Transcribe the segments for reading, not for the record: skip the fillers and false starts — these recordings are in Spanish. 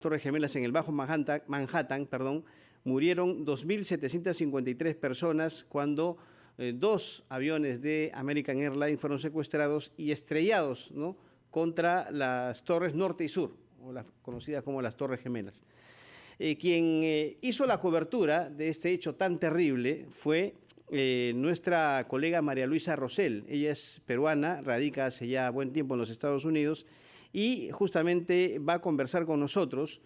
Torres Gemelas en el Bajo Manhattan, murieron 2.753 personas cuando dos aviones de American Airlines fueron secuestrados y estrellados, ¿no?, contra las torres norte y sur, o las conocidas como las Torres Gemelas. Quien hizo la cobertura de este hecho tan terrible fue nuestra colega María Luisa Rosell. Ella es peruana, radica hace ya buen tiempo en los Estados Unidos y justamente va a conversar con nosotros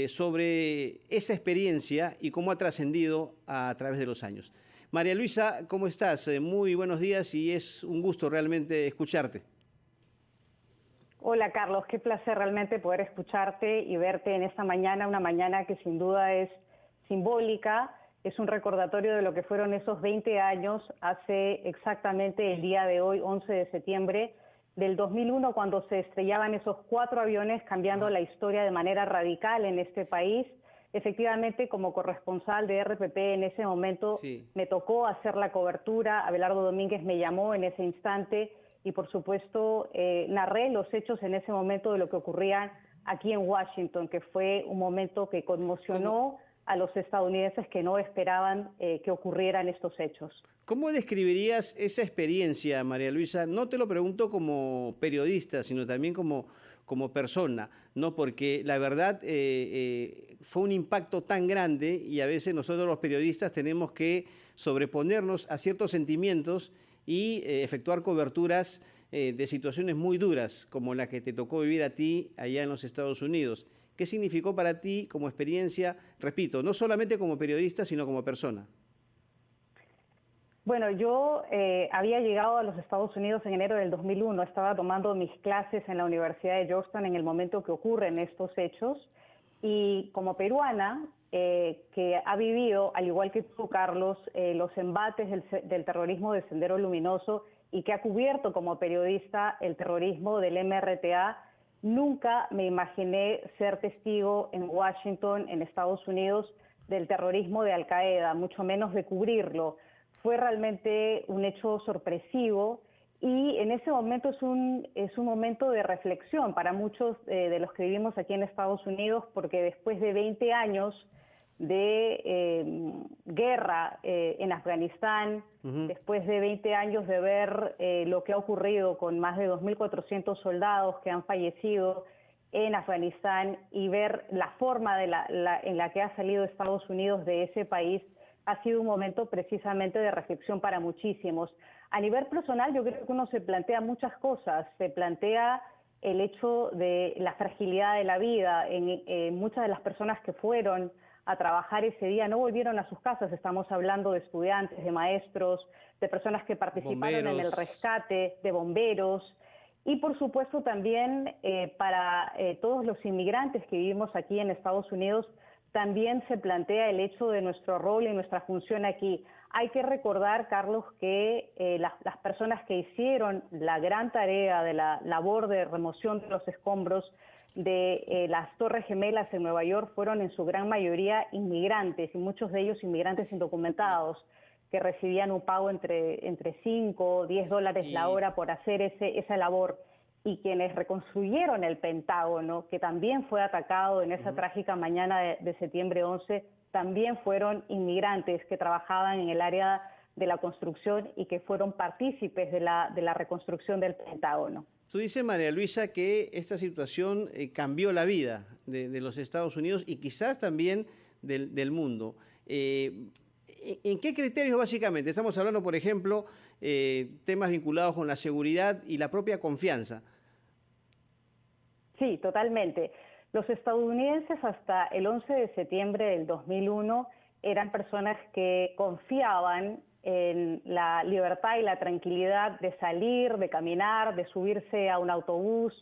sobre esa experiencia y cómo ha trascendido a través de los años. María Luisa, ¿cómo estás? Muy buenos días y es un gusto realmente escucharte. Hola Carlos, qué placer realmente poder escucharte y verte en esta mañana, una mañana que sin duda es simbólica, es un recordatorio de lo que fueron esos 20 años, hace exactamente el día de hoy, 11 de septiembre del 2001, cuando se estrellaban esos 4 aviones, cambiando la historia de manera radical en este país. Efectivamente, como corresponsal de RPP en ese momento, me tocó hacer la cobertura, Abelardo Domínguez me llamó en ese instante y por supuesto narré los hechos en ese momento de lo que ocurría aquí en Washington, que fue un momento que conmocionó a los estadounidenses que no esperaban que ocurrieran estos hechos. ¿Cómo describirías esa experiencia, María Luisa? No te lo pregunto como periodista, sino también como persona, ¿no? Porque la verdad fue un impacto tan grande y a veces nosotros los periodistas tenemos que sobreponernos a ciertos sentimientos y efectuar coberturas de situaciones muy duras, como la que te tocó vivir a ti allá en los Estados Unidos. ¿Qué significó para ti como experiencia, repito, no solamente como periodista, sino como persona? Bueno, yo había llegado a los Estados Unidos en enero del 2001, estaba tomando mis clases en la Universidad de Georgetown en el momento que ocurren estos hechos y como peruana, que ha vivido, al igual que tú, Carlos, los embates del terrorismo de Sendero Luminoso y que ha cubierto como periodista el terrorismo del MRTA, nunca me imaginé ser testigo en Washington, en Estados Unidos, del terrorismo de Al-Qaeda, mucho menos de cubrirlo. Fue realmente un hecho sorpresivo y en ese momento es un momento de reflexión para muchos de los que vivimos aquí en Estados Unidos, porque después de 20 años de guerra en Afganistán, después de 20 años de ver lo que ha ocurrido con más de 2.400 soldados que han fallecido en Afganistán y ver la forma en la que ha salido Estados Unidos de ese país, ha sido un momento precisamente de reflexión para muchísimos. A nivel personal, yo creo que uno se plantea muchas cosas, se plantea el hecho de la fragilidad de la vida. Muchas de las personas que fueron a trabajar ese día no volvieron a sus casas, estamos hablando de estudiantes, de maestros, de personas que participaron en el rescate, de bomberos, y por supuesto también para todos los inmigrantes que vivimos aquí en Estados Unidos, también se plantea el hecho de nuestro rol y nuestra función aquí. Hay que recordar, Carlos, que las personas que hicieron la gran tarea de la labor de remoción de los escombros de las Torres Gemelas en Nueva York fueron en su gran mayoría inmigrantes, y muchos de ellos inmigrantes indocumentados, que recibían un pago entre 5 o 10 dólares la hora por hacer esa labor. Y quienes reconstruyeron el Pentágono, que también fue atacado en esa trágica mañana de septiembre 11, también fueron inmigrantes que trabajaban en el área de la construcción y que fueron partícipes de la reconstrucción del Pentágono. Tú dices, María Luisa, que esta situación cambió la vida de los Estados Unidos y quizás también del mundo. ¿En qué criterios básicamente? Estamos hablando, por ejemplo, temas vinculados con la seguridad y la propia confianza. Sí, totalmente. Los estadounidenses hasta el 11 de septiembre del 2001 eran personas que confiaban en la libertad y la tranquilidad de salir, de caminar, de subirse a un autobús,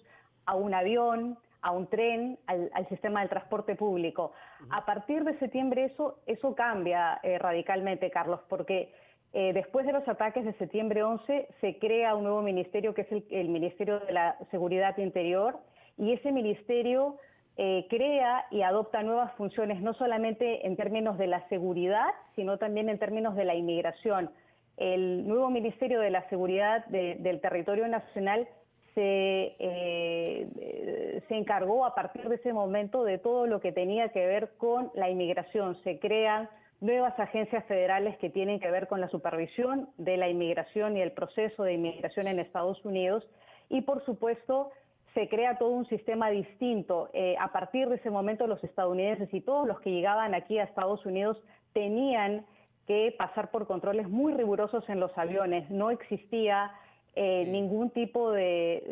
a un avión, a un tren, al sistema del transporte público. A partir de septiembre eso cambia radicalmente, Carlos, porque después de los ataques de septiembre 11 se crea un nuevo ministerio que es el Ministerio de la Seguridad Interior, y ese ministerio crea y adopta nuevas funciones, no solamente en términos de la seguridad, sino también en términos de la inmigración. El nuevo Ministerio de la Seguridad del Territorio Nacional se encargó a partir de ese momento de todo lo que tenía que ver con la inmigración. Se crean nuevas agencias federales que tienen que ver con la supervisión de la inmigración y el proceso de inmigración en Estados Unidos y, por supuesto, se crea todo un sistema distinto. A partir de ese momento, los estadounidenses y todos los que llegaban aquí a Estados Unidos tenían que pasar por controles muy rigurosos en los aviones. No existía ningún tipo de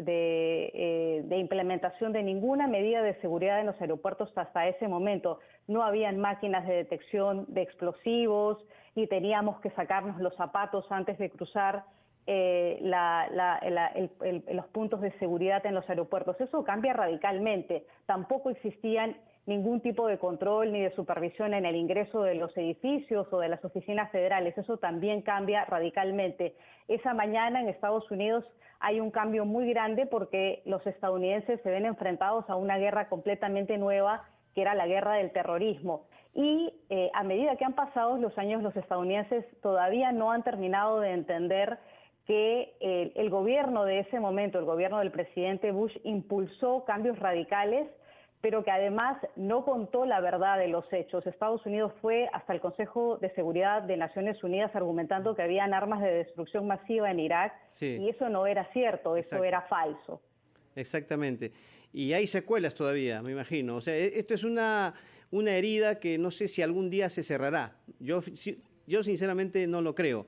implementación de ninguna medida de seguridad en los aeropuertos hasta ese momento. No habían máquinas de detección de explosivos y teníamos que sacarnos los zapatos antes de cruzar los puntos de seguridad en los aeropuertos. Eso cambia radicalmente. Tampoco existían ningún tipo de control ni de supervisión en el ingreso de los edificios o de las oficinas federales. Eso también cambia radicalmente. Esa mañana en Estados Unidos hay un cambio muy grande porque los estadounidenses se ven enfrentados a una guerra completamente nueva, que era la guerra del terrorismo. Y a medida que han pasado los años, los estadounidenses todavía no han terminado de entender que el gobierno de ese momento, el gobierno del presidente Bush, impulsó cambios radicales, pero que además no contó la verdad de los hechos. Estados Unidos fue hasta el Consejo de Seguridad de Naciones Unidas argumentando que habían armas de destrucción masiva en Irak, sí, y eso no era cierto, eso era falso. Exactamente. Y hay secuelas todavía, me imagino. O sea, esto es una herida que no sé si algún día se cerrará. Yo sinceramente no lo creo,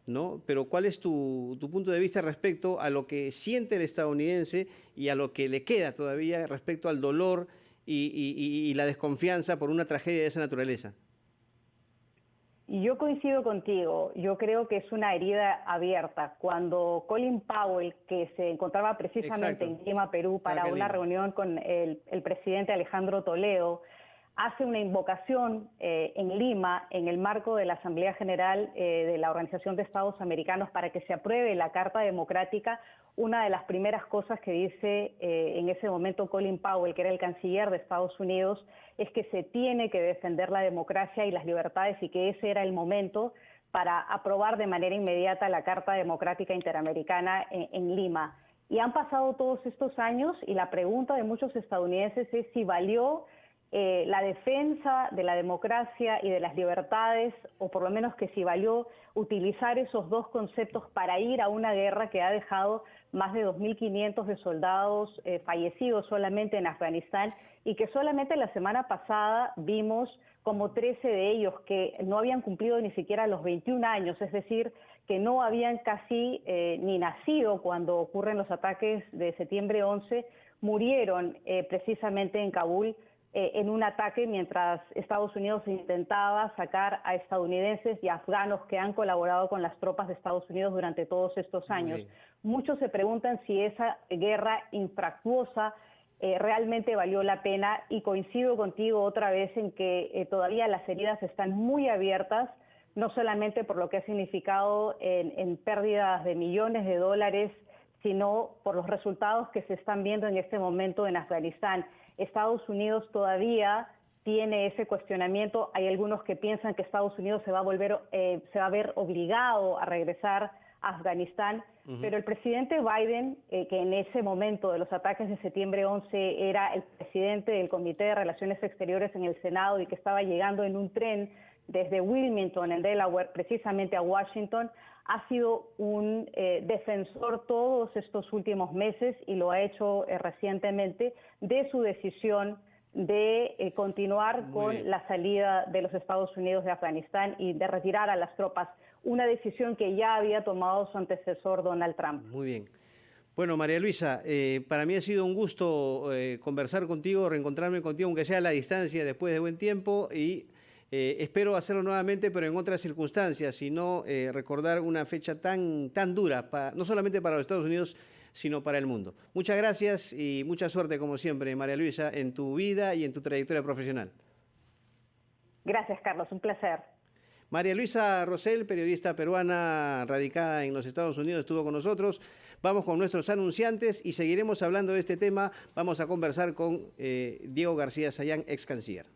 ¿no? Pero ¿cuál es tu punto de vista respecto a lo que siente el estadounidense y a lo que le queda todavía respecto al dolor y la desconfianza por una tragedia de esa naturaleza? Yo coincido contigo. Yo creo que es una herida abierta. Cuando Colin Powell, que se encontraba precisamente en Lima, Perú, para una reunión con el presidente Alejandro Toledo, hace una invocación en Lima, en el marco de la Asamblea General de la Organización de Estados Americanos, para que se apruebe la Carta Democrática. Una de las primeras cosas que dice en ese momento Colin Powell, que era el canciller de Estados Unidos, es que se tiene que defender la democracia y las libertades y que ese era el momento para aprobar de manera inmediata la Carta Democrática Interamericana en Lima. Y han pasado todos estos años y la pregunta de muchos estadounidenses es si valió la defensa de la democracia y de las libertades, o por lo menos que si valió utilizar esos dos conceptos para ir a una guerra que ha dejado más de 2.500 de soldados fallecidos solamente en Afganistán, y que solamente la semana pasada vimos como 13 de ellos que no habían cumplido ni siquiera los 21 años, es decir, que no habían casi ni nacido cuando ocurren los ataques de septiembre 11, murieron precisamente en Kabul en un ataque mientras Estados Unidos intentaba sacar a estadounidenses y afganos que han colaborado con las tropas de Estados Unidos durante todos estos años. Muchos se preguntan si esa guerra infructuosa realmente valió la pena, y coincido contigo otra vez en que todavía las heridas están muy abiertas, no solamente por lo que ha significado en pérdidas de millones de dólares, sino por los resultados que se están viendo en este momento en Afganistán. Estados Unidos todavía tiene ese cuestionamiento. Hay algunos que piensan que Estados Unidos se va a ver obligado a regresar a Afganistán, pero el presidente Biden, que en ese momento de los ataques de septiembre 11 era el presidente del Comité de Relaciones Exteriores en el Senado y que estaba llegando en un tren desde Wilmington, en Delaware, precisamente a Washington, ha sido un defensor todos estos últimos meses, y lo ha hecho recientemente, de su decisión de continuar con la salida de los Estados Unidos de Afganistán y de retirar a las tropas, una decisión que ya había tomado su antecesor Donald Trump. Muy bien. Bueno, María Luisa, para mí ha sido un gusto conversar contigo, reencontrarme contigo, aunque sea a la distancia, después de buen tiempo, y espero hacerlo nuevamente, pero en otras circunstancias, y no recordar una fecha tan dura, no solamente para los Estados Unidos, sino para el mundo. Muchas gracias y mucha suerte, como siempre, María Luisa, en tu vida y en tu trayectoria profesional. Gracias, Carlos, un placer. María Luisa Rosell, periodista peruana radicada en los Estados Unidos, estuvo con nosotros. Vamos con nuestros anunciantes y seguiremos hablando de este tema. Vamos a conversar con Diego García Sayán, ex canciller.